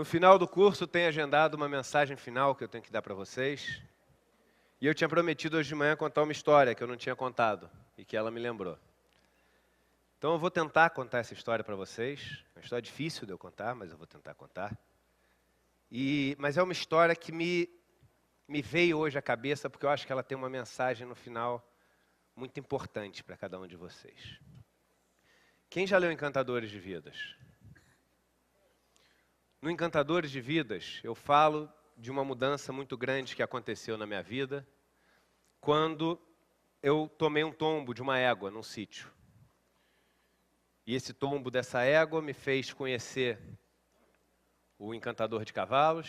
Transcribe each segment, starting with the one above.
No final do curso tem agendado uma mensagem final que eu tenho que dar para vocês. E eu tinha prometido hoje de manhã contar uma história que eu não tinha contado e que ela me lembrou. Então eu vou tentar contar essa história para vocês. É uma história difícil de eu contar, mas eu vou tentar contar. Mas é uma história que me veio hoje à cabeça porque eu acho que ela tem uma mensagem no final muito importante para cada um de vocês. Quem já leu Encantadores de Vidas? No Encantadores de Vidas, eu falo de uma mudança muito grande que aconteceu na minha vida quando eu tomei um tombo de uma égua num sítio. E esse tombo dessa égua me fez conhecer o Encantador de Cavalos,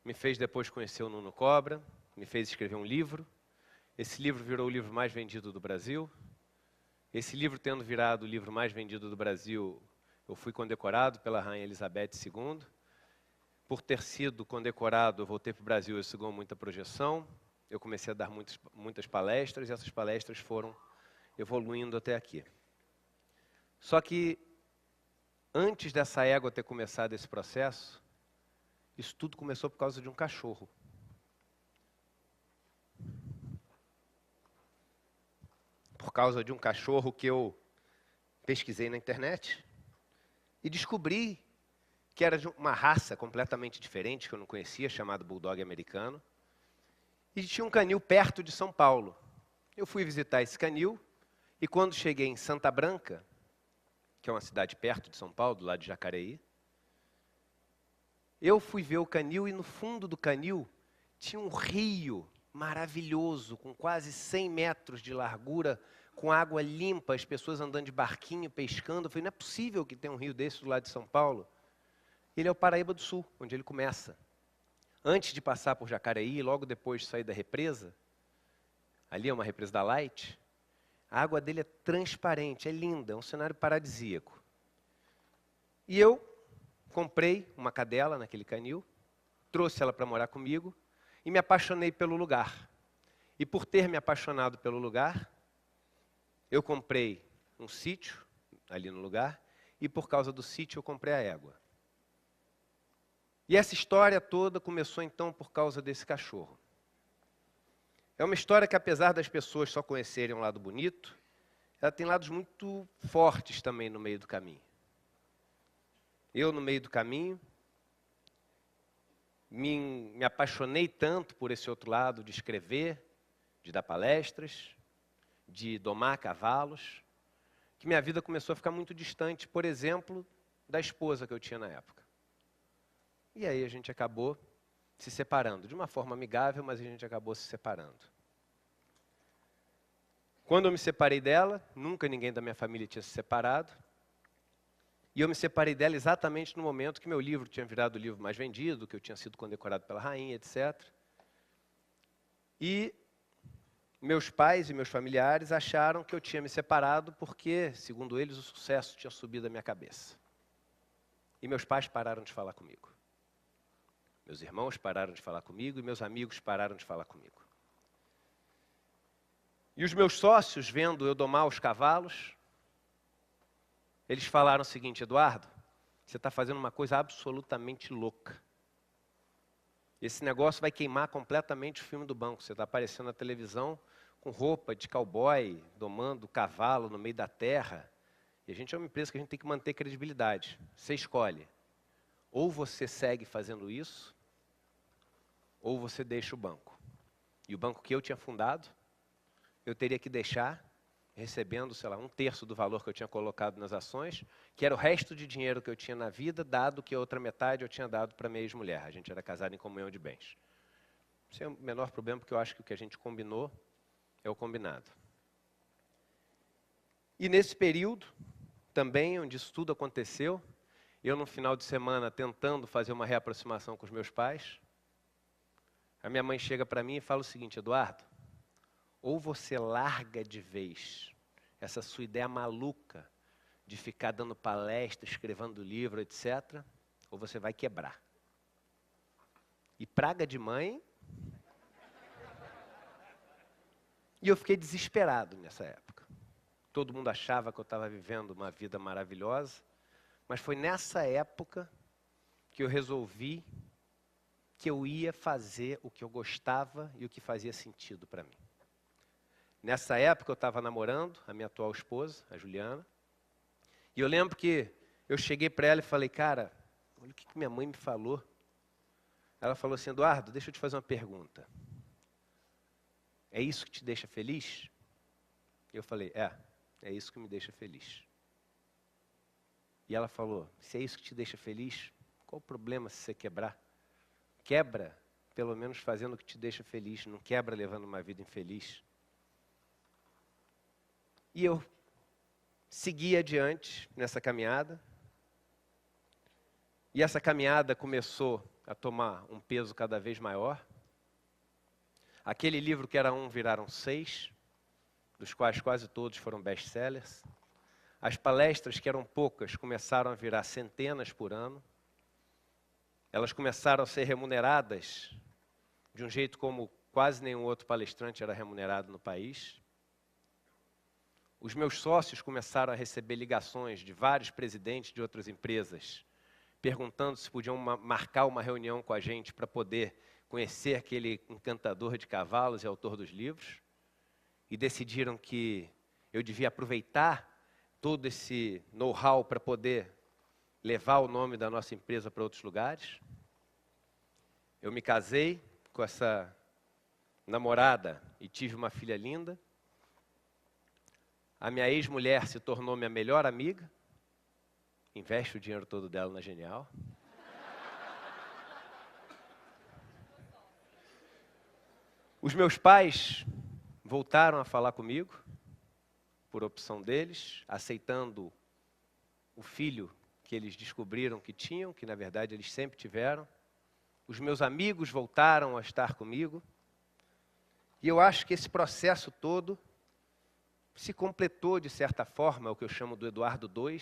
me fez depois conhecer o Nuno Cobra, me fez escrever um livro. Esse livro virou o livro mais vendido do Brasil. Esse livro tendo virado o livro mais vendido do Brasil, eu fui condecorado pela Rainha Elizabeth II. Por ter sido condecorado, eu voltei para o Brasil, isso ganhou muita projeção. Eu comecei a dar muitas palestras, e essas palestras foram evoluindo até aqui. Só que, antes dessa égua ter começado esse processo, isso tudo começou por causa de um cachorro. Por causa de um cachorro que eu pesquisei na internet e descobri que era de uma raça completamente diferente, que eu não conhecia, chamado Bulldog americano. E tinha um canil perto de São Paulo. Eu fui visitar esse canil e quando cheguei em Santa Branca, que é uma cidade perto de São Paulo, do lado de Jacareí, eu fui ver o canil e no fundo do canil tinha um rio maravilhoso, com quase 100 metros de largura, com água limpa, as pessoas andando de barquinho, pescando. Eu falei, não é possível que tenha um rio desse do lado de São Paulo. Ele é o Paraíba do Sul, onde ele começa. Antes de passar por Jacareí, logo depois de sair da represa, ali é uma represa da Light, a água dele é transparente, é linda, é um cenário paradisíaco. E eu comprei uma cadela naquele canil, trouxe ela para morar comigo e me apaixonei pelo lugar. E por ter me apaixonado pelo lugar, eu comprei um sítio ali no lugar e por causa do sítio eu comprei a égua. E essa história toda começou então por causa desse cachorro. É uma história que, apesar das pessoas só conhecerem um lado bonito, ela tem lados muito fortes também no meio do caminho. Eu, no meio do caminho, me apaixonei tanto por esse outro lado de escrever, de dar palestras, de domar cavalos, que minha vida começou a ficar muito distante, por exemplo, da esposa que eu tinha na época. E aí a gente acabou se separando, de uma forma amigável, mas a gente acabou se separando. Quando eu me separei dela, nunca ninguém da minha família tinha se separado, e eu me separei dela exatamente no momento que meu livro tinha virado o livro mais vendido, que eu tinha sido condecorado pela rainha, etc. E meus pais e meus familiares acharam que eu tinha me separado porque, segundo eles, o sucesso tinha subido à minha cabeça. E meus pais pararam de falar comigo. Meus irmãos pararam de falar comigo e meus amigos pararam de falar comigo. E os meus sócios, vendo eu domar os cavalos, eles falaram o seguinte, Eduardo, você está fazendo uma coisa absolutamente louca. Esse negócio vai queimar completamente o filme do banco. Você está aparecendo na televisão com roupa de cowboy, domando cavalo no meio da terra. E a gente é uma empresa que a gente tem que manter credibilidade. Você escolhe. Ou você segue fazendo isso, ou você deixa o banco. E o banco que eu tinha fundado, eu teria que deixar recebendo, sei lá, 1/3 do valor que eu tinha colocado nas ações, que era o resto de dinheiro que eu tinha na vida, dado que a outra metade eu tinha dado para minha ex-mulher. A gente era casado em comunhão de bens. Isso é o menor problema, porque eu acho que o que a gente combinou é o combinado. E nesse período, também, onde isso tudo aconteceu, eu, no final de semana, tentando fazer uma reaproximação com os meus pais, a minha mãe chega para mim e fala o seguinte, Eduardo, ou você larga de vez essa sua ideia maluca de ficar dando palestra, escrevendo livro, etc., ou você vai quebrar. E praga de mãe... E eu fiquei desesperado nessa época. Todo mundo achava que eu estava vivendo uma vida maravilhosa, mas foi nessa época que eu resolvi que eu ia fazer o que eu gostava e o que fazia sentido para mim. Nessa época eu estava namorando a minha atual esposa, a Juliana, e eu lembro que eu cheguei para ela e falei, cara, olha o que minha mãe me falou. Ela falou assim, Eduardo, deixa eu te fazer uma pergunta. É isso que te deixa feliz? Eu falei, é isso que me deixa feliz. E ela falou, se é isso que te deixa feliz, qual o problema se você quebrar? Quebra, pelo menos fazendo o que te deixa feliz, não quebra levando uma vida infeliz. E eu segui adiante nessa caminhada. E essa caminhada começou a tomar um peso cada vez maior. Aquele livro que era 1 viraram 6, dos quais quase todos foram best-sellers. As palestras, que eram poucas, começaram a virar centenas por ano. Elas começaram a ser remuneradas de um jeito como quase nenhum outro palestrante era remunerado no país. Os meus sócios começaram a receber ligações de vários presidentes de outras empresas, perguntando se podiam marcar uma reunião com a gente para poder conhecer aquele encantador de cavalos e autor dos livros. E decidiram que eu devia aproveitar todo esse know-how para poder levar o nome da nossa empresa para outros lugares. Eu me casei com essa namorada e tive uma filha linda. A minha ex-mulher se tornou minha melhor amiga. Investe o dinheiro todo dela na Genial. Os meus pais voltaram a falar comigo, por opção deles, aceitando o filho que eles descobriram que tinham, que na verdade eles sempre tiveram. Os meus amigos voltaram a estar comigo. E eu acho que esse processo todo se completou de certa forma, o que eu chamo do Eduardo II,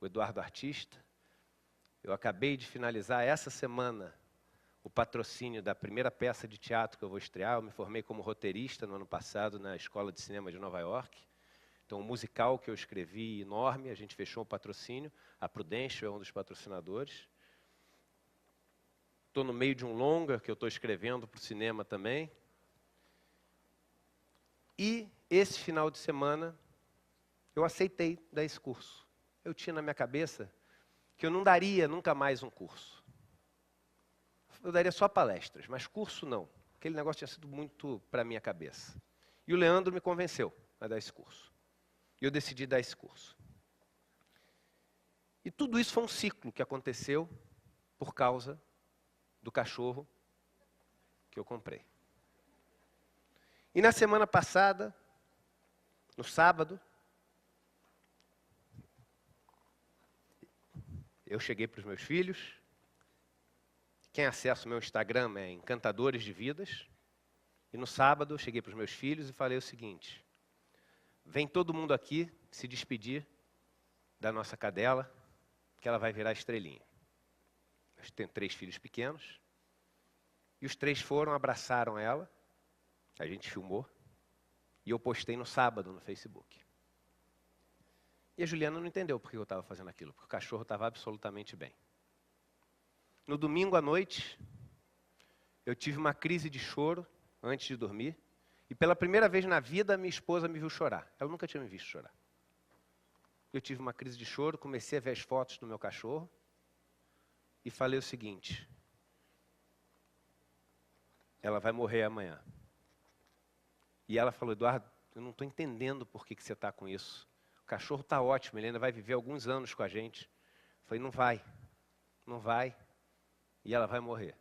o Eduardo artista. Eu acabei de finalizar essa semana o patrocínio da primeira peça de teatro que eu vou estrear. Eu me formei como roteirista no ano passado na Escola de Cinema de Nova York. Então, um musical que eu escrevi enorme, a gente fechou o patrocínio. A Prudential é um dos patrocinadores. Estou no meio de um longa que eu estou escrevendo para o cinema também. E esse final de semana, eu aceitei dar esse curso. Eu tinha na minha cabeça que eu não daria nunca mais um curso. Eu daria só palestras, mas curso não. Aquele negócio tinha sido muito para a minha cabeça. E o Leandro me convenceu a dar esse curso. E eu decidi dar esse curso. E tudo isso foi um ciclo que aconteceu por causa do cachorro que eu comprei. E na semana passada, no sábado, eu cheguei para os meus filhos. Quem acessa o meu Instagram é Encantadores de Vidas. E no sábado eu cheguei para os meus filhos e falei o seguinte: vem todo mundo aqui se despedir da nossa cadela, que ela vai virar estrelinha. Eu tenho 3 filhos pequenos. E os 3 foram, abraçaram ela. A gente filmou. E eu postei no sábado no Facebook. E a Juliana não entendeu por que eu estava fazendo aquilo, porque o cachorro estava absolutamente bem. No domingo à noite, eu tive uma crise de choro antes de dormir. E pela primeira vez na vida, minha esposa me viu chorar. Ela nunca tinha me visto chorar. Eu tive uma crise de choro, comecei a ver as fotos do meu cachorro. E falei o seguinte: ela vai morrer amanhã. E ela falou: Eduardo, eu não estou entendendo por que você está com isso. O cachorro está ótimo, ele ainda vai viver alguns anos com a gente. Eu falei: não vai, não vai. E ela vai morrer.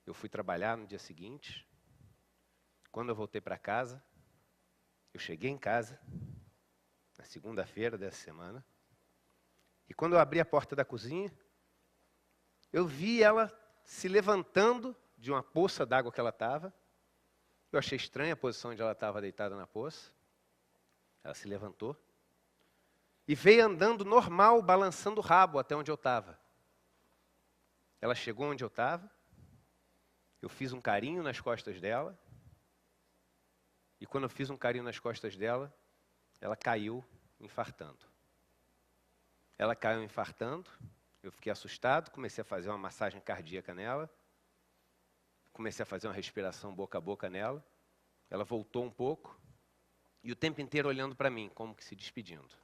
Eu fui trabalhar no dia seguinte. Quando eu voltei para casa, eu cheguei em casa, na segunda-feira dessa semana. E quando eu abri a porta da cozinha, eu vi ela se levantando de uma poça d'água que ela estava. Eu achei estranha a posição onde ela estava deitada na poça. Ela se levantou e veio andando normal, balançando o rabo até onde eu estava. Ela chegou onde eu estava, eu fiz um carinho nas costas dela, e quando eu fiz um carinho nas costas dela, ela caiu infartando. Ela caiu infartando, Eu fiquei assustado, comecei a fazer uma massagem cardíaca nela, comecei a fazer uma respiração boca a boca nela. Ela voltou um pouco e o tempo inteiro olhando para mim, como que se despedindo.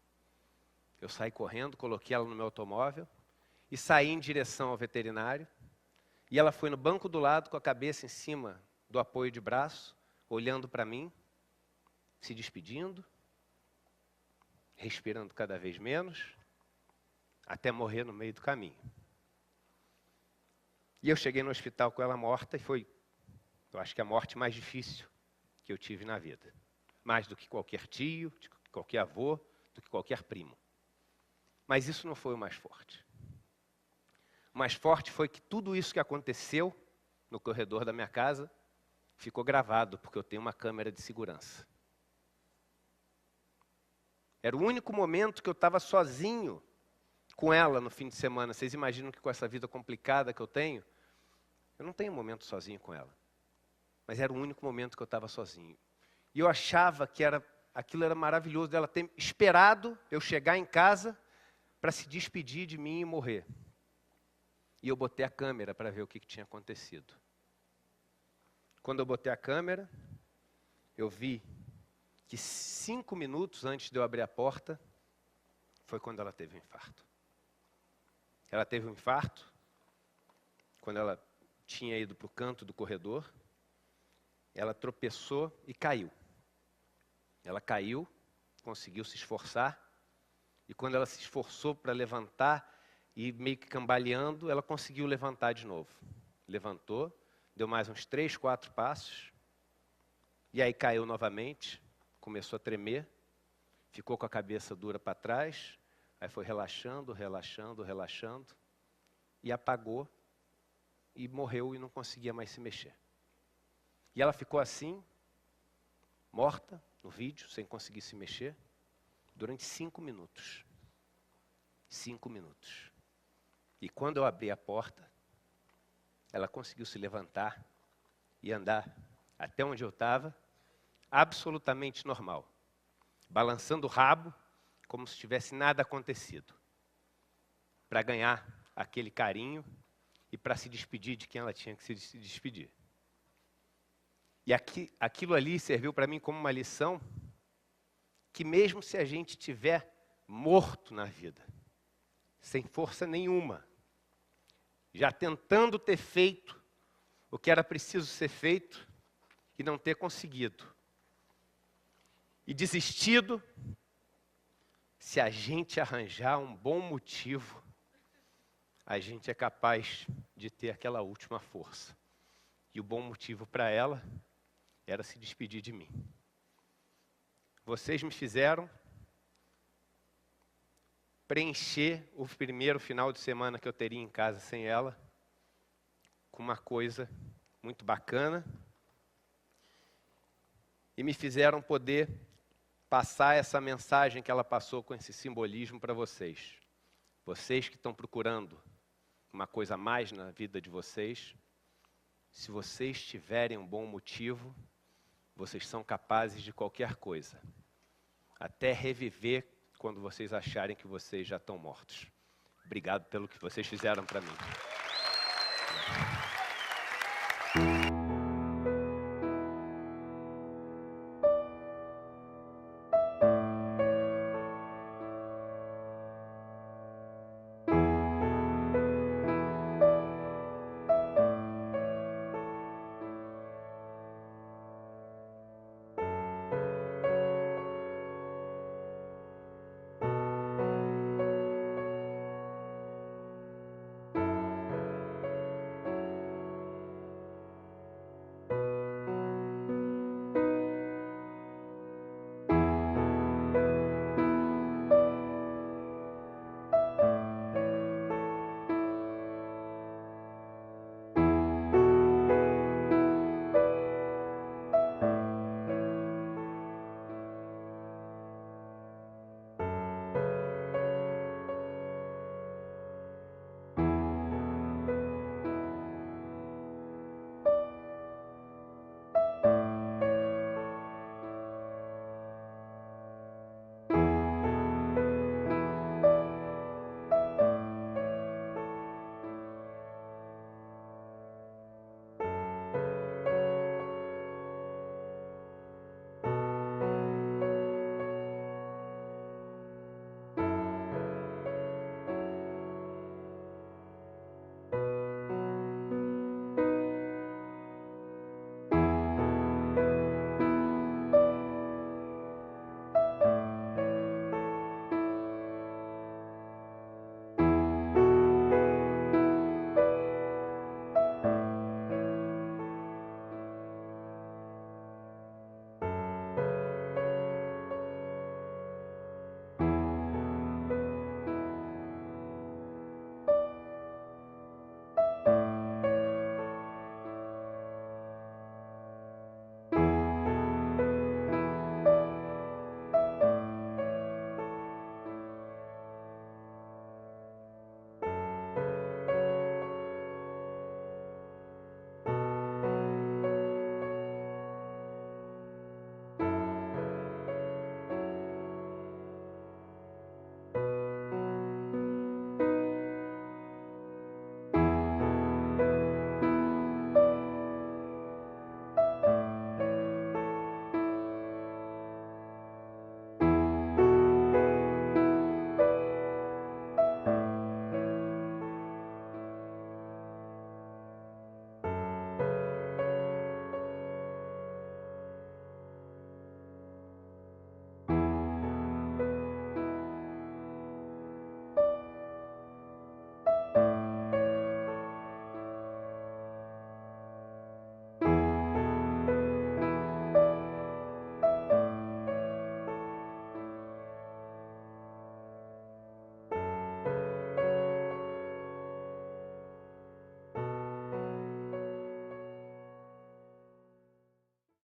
Eu saí correndo, coloquei ela no meu automóvel e saí em direção ao veterinário. E ela foi no banco do lado com a cabeça em cima do apoio de braço, olhando para mim, se despedindo, respirando cada vez menos, até morrer no meio do caminho. E eu cheguei no hospital com ela morta e foi, eu acho que a morte mais difícil que eu tive na vida. Mais do que qualquer tio, do que qualquer avô, do que qualquer primo. Mas isso não foi o mais forte. O mais forte foi que tudo isso que aconteceu no corredor da minha casa ficou gravado, porque eu tenho uma câmera de segurança. Era o único momento que eu estava sozinho com ela no fim de semana. Vocês imaginam que com essa vida complicada que eu tenho não tenho momento sozinho com ela. Mas era o único momento que eu estava sozinho. E eu achava que aquilo era maravilhoso, dela ter esperado eu chegar em casa para se despedir de mim e morrer. E eu botei a câmera para ver o que tinha acontecido. Quando eu botei a câmera, eu vi que 5 minutos antes de eu abrir a porta, foi quando ela teve um infarto. Ela teve um infarto quando ela tinha ido para o canto do corredor, ela tropeçou e caiu. Ela caiu, conseguiu se esforçar, e quando ela se esforçou para levantar, e meio que cambaleando, ela conseguiu levantar de novo. Levantou, deu mais uns 3, 4 passos, e aí caiu novamente, começou a tremer, ficou com a cabeça dura para trás, aí foi relaxando, relaxando, relaxando, e apagou, e morreu e não conseguia mais se mexer. E ela ficou assim, morta, no vídeo, sem conseguir se mexer, durante 5 minutos. 5 minutos. E quando eu abri a porta, ela conseguiu se levantar e andar até onde eu estava, absolutamente normal. Balançando o rabo, como se tivesse nada acontecido. Para ganhar aquele carinho e para se despedir de quem ela tinha que se despedir. E aquilo ali serviu para mim como uma lição que mesmo se a gente estiver morto na vida, sem força nenhuma, já tentando ter feito o que era preciso ser feito e não ter conseguido, e desistido, se a gente arranjar um bom motivo, a gente é capaz de ter aquela última força. E o bom motivo para ela era se despedir de mim. Vocês me fizeram preencher o primeiro final de semana que eu teria em casa sem ela, com uma coisa muito bacana, e me fizeram poder passar essa mensagem que ela passou com esse simbolismo para vocês. Vocês que estão procurando uma coisa a mais na vida de vocês, se vocês tiverem um bom motivo, vocês são capazes de qualquer coisa, até reviver quando vocês acharem que vocês já estão mortos. Obrigado pelo que vocês fizeram para mim.